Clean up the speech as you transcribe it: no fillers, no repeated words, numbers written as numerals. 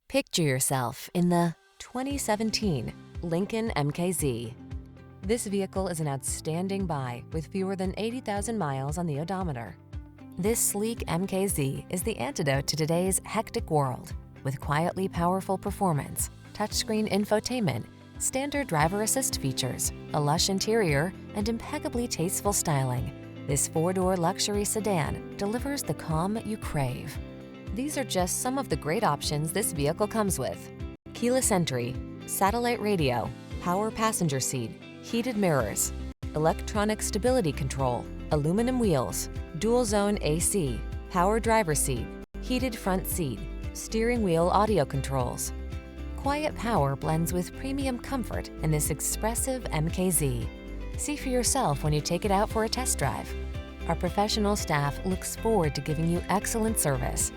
Picture yourself in the 2017 Lincoln MKZ. This vehicle is an outstanding buy with fewer than 80,000 miles on the odometer. This sleek MKZ is the antidote to today's hectic world. With quietly powerful performance, touchscreen infotainment, standard driver assist features, a lush interior, and impeccably tasteful styling, this four-door luxury sedan delivers the calm you crave. These are just some of the great options this vehicle comes with: keyless entry, satellite radio, power passenger seat, heated mirrors, electronic stability control, aluminum wheels, dual zone AC, power driver seat, heated front seat, steering wheel audio controls. Quiet power blends with premium comfort in this expressive MKZ. See for yourself when you take it out for a test drive. Our professional staff looks forward to giving you excellent service.